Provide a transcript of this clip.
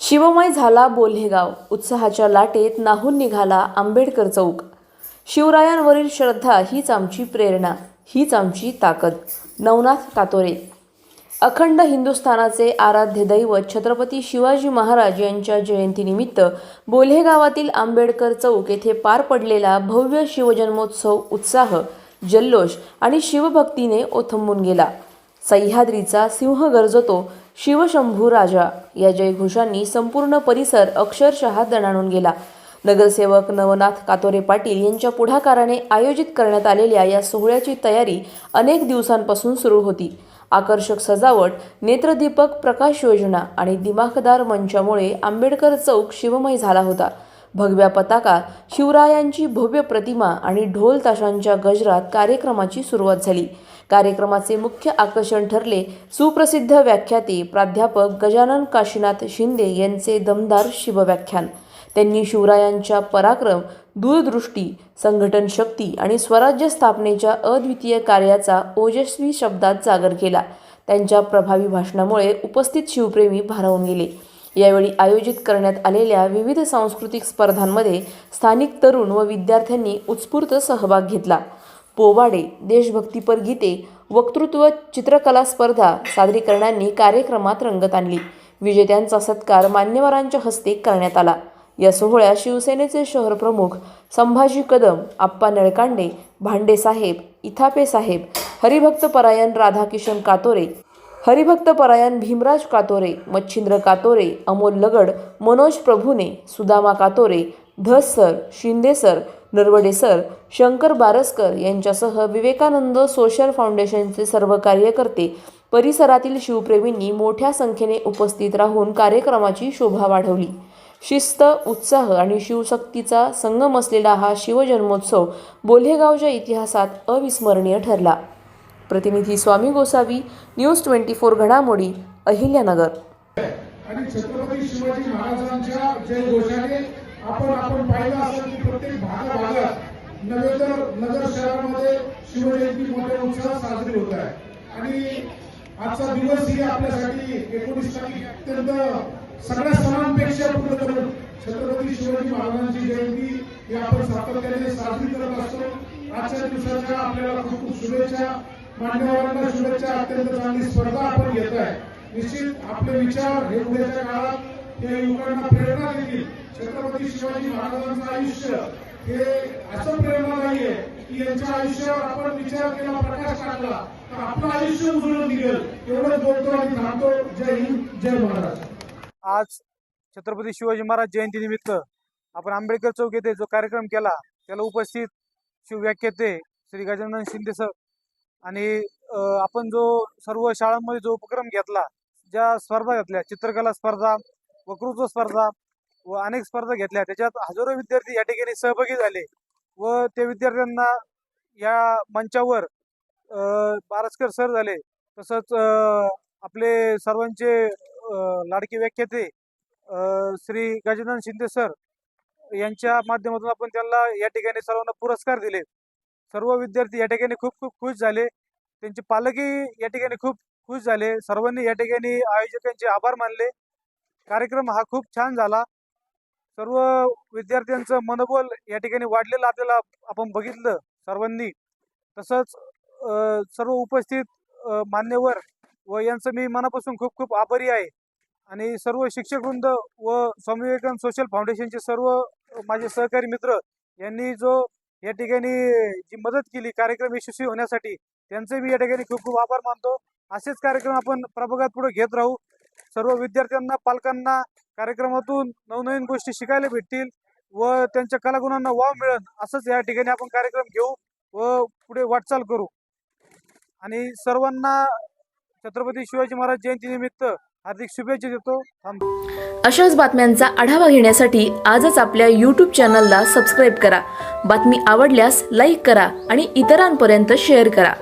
शिवमय झाला बोल्हेगाव, उत्साहाच्या लाटेत नाहून निघाला आंबेडकर चौक। शिवरायांवरील श्रद्धा हीच आमची प्रेरणा, हीच आमची ताकद। नवनाथ कातोरे। अखंड हिंदुस्थानाचे आराध्य दैवत छत्रपती शिवाजी महाराज यांच्या जयंतीनिमित्त बोल्हेगावातील आंबेडकर चौक येथे पार पडलेला भव्य शिवजन्मोत्सव उत्साह, जल्लोष आणि शिवभक्तीने ओथंबून गेला। सह्याद्रीचा सिंह गर्जतो, शिवशंभू राजा या जयघोषांनी संपूर्ण परिसर अक्षरशः दणाणून गेला। नगरसेवक नवनाथ कातोरे पाटील यांच्या पुढाकाराने आयोजित करण्यात आलेल्या या सोहळ्याची तयारी अनेक दिवसांपासून सुरू होती। आकर्षक सजावट, नेत्रदीपक प्रकाश योजना आणि दिमाखदार मंचामुळे आंबेडकर चौक शिवमय झाला होता। भगव्या पताका, शिवरायांची भव्य प्रतिमा आणि ढोल ताशांच्या गजरात कार्यक्रमाची सुरुवात झाली। कार्यक्रमाचे मुख्य आकर्षण ठरले सुप्रसिद्ध व्याख्याते प्राध्यापक गजानन काशीनाथ शिंदे यांचे दमदार शिवव्याख्यान। त्यांनी शिवरायांच्या पराक्रम, दूरदृष्टी, संघटन शक्ती आणि स्वराज्य स्थापनेच्या अद्वितीय कार्याचा ओजस्वी शब्दात जागर केला। त्यांच्या प्रभावी भाषणामुळे उपस्थित शिवप्रेमी भारावून गेले। यावेळी आयोजित करण्यात आलेल्या विविध सांस्कृतिक स्पर्धांमध्ये स्थानिक तरुण व विद्यार्थ्यांनी उत्स्फूर्त सहभाग घेतला। पोवाडे, देशभक्तीपर गीते, वक्तृत्व, चित्रकला स्पर्धा सादरीकरणांनी कार्यक्रमात रंगत आणली। विजेत्यांचा सत्कार मान्यवरांच्या हस्ते करण्यात आला। या सोहळ्यात शिवसेनेचे शहर प्रमुख संभाजी कदम, आप्पा नळकांडे, भांडे साहेब, इथापे साहेब, हरिभक्तपरायण राधाकिशन कातोरे, हरिभक्तपरायण Bhimraj Katore, Machhindra Katore, Amol Lagad, Manoj Prabhune, Sudama Katore, Dhas sir, Shinde sir, Narwade sir, Shankar Baraskar यांच्यासह विवेकानंद सोशल फाउंडेशनचे सर्व कार्यकर्ते, परिसरातील शिवप्रेमींनी मोठ्या संख्येने उपस्थित राहून कार्यक्रमाची शोभा वाढवली। शिस्त, उत्साह आणि शिवशक्तीचा संगम असलेला हा शिवजन्मोत्सव बोल्हेगावच्या इतिहासात अविस्मरणीय ठरला। प्रतिनिधी स्वामी गोसावी, न्यूज 24 घडामोडी, अहिल्यानगर। आणि छत्रपती शिवाजी महाराजांच्या जयघोषाने आपण पाहिलं असेल की प्रत्येक भागाभागात नव्हे तर नगर शहरामध्ये शिवजयंती मोठ्या उत्साहात साजरी होत आहे। आणि आजचा दिवस ही आपल्यासाठी 19 तारीख अत्यंत सगळ्या सणांपेक्षा पूर्ण करून छत्रपती शिवाजी महाराजांची जयंती ही आपण सातत्याने साजरी करत असतो। आजच्या दिवसाच्या आपल्याला खूप खूप शुभेच्छा, मान्यवरांना शुभेच्छा। अत्यंत चांगली स्पर्धा आपण घेत आहे। निश्चित आपले विचार हे उद्याच्या काळात या युवकांना प्रेरणा देतील। छत्रपती शिवाजी महाराजांचं आयुष्य हे असं प्रेरणादायी आहे की यांच्या आयुष्यावर आपण विचार केला, प्रकाश टाकला तर आपलं आयुष्य उजळून निघेल। एवढंच बोलतो आणि थांबतो। जय हिंद, जय महाराज। आज छत्रपती शिवाजी महाराज जयंतीनिमित्त आपण आंबेडकर चौक येथे जो कार्यक्रम केला त्याला उपस्थित शिवव्याख्याते श्री गजानन शिंदे सर आणि आपण जो सर्व शाळांमध्ये जो उपक्रम घेतला, ज्या स्पर्धा घेतल्या, चित्रकला स्पर्धा, वक्तृत्व स्पर्धा व अनेक स्पर्धा घेतल्या, त्याच्यात हजारो विद्यार्थी या ठिकाणी सहभागी झाले व त्या विद्यार्थ्यांना या मंचावर बारसकर सर झाले, तसंच आपले सर्वांचे लाडके व्याख्याते श्री गजानन शिंदे सर यांच्या माध्यमातून आपण त्यांना या ठिकाणी सर्वांना पुरस्कार दिले। सर्व विद्यार्थी या ठिकाणी खूप खूप खुश झाले, त्यांचे पालकही या ठिकाणी खूप खुश झाले। सर्वांनी या ठिकाणी आयोजकांचे आभार मानले। कार्यक्रम हा खूप छान झाला। सर्व विद्यार्थ्यांचं मनोबल या ठिकाणी वाढलेलं आपल्याला आपण बघितलं सर्वांनी। तसंच सर्व उपस्थित मान्यवर व यांचं मी मनापासून खूप खूप आभारी आहे। आणि सर्व शिक्षकवृंद व स्वामी विवेकानंद सोशल फाउंडेशनचे सर्व माझे सहकारी मित्र यांनी जो या ठिकाणी जी मदत केली कार्यक्रम यशस्वी होण्यासाठी, त्यांचे मी या ठिकाणी खूप खूप आभार मानतो। असेच कार्यक्रम आपण प्रभागात पुढे घेत राहू। सर्व विद्यार्थ्यांना, पालकांना कार्यक्रमातून नवनवीन गोष्टी शिकायला भेटतील व त्यांच्या कलागुणांना वाव मिळेल, असंच या ठिकाणी आपण कार्यक्रम घेऊ व पुढे वाटचाल करू। आणि सर्वांना छत्रपती शिवाजी महाराज जयंतीनिमित्त हार्दिक शुभेच्छा देतो। अशाच बातम्यांचा आढावा घेण्यासाठी आजच आपल्या YouTube चॅनलला सबस्क्राईब करा। बातमी आवडल्यास लाईक करा आणि इतरांपर्यंत शेअर करा।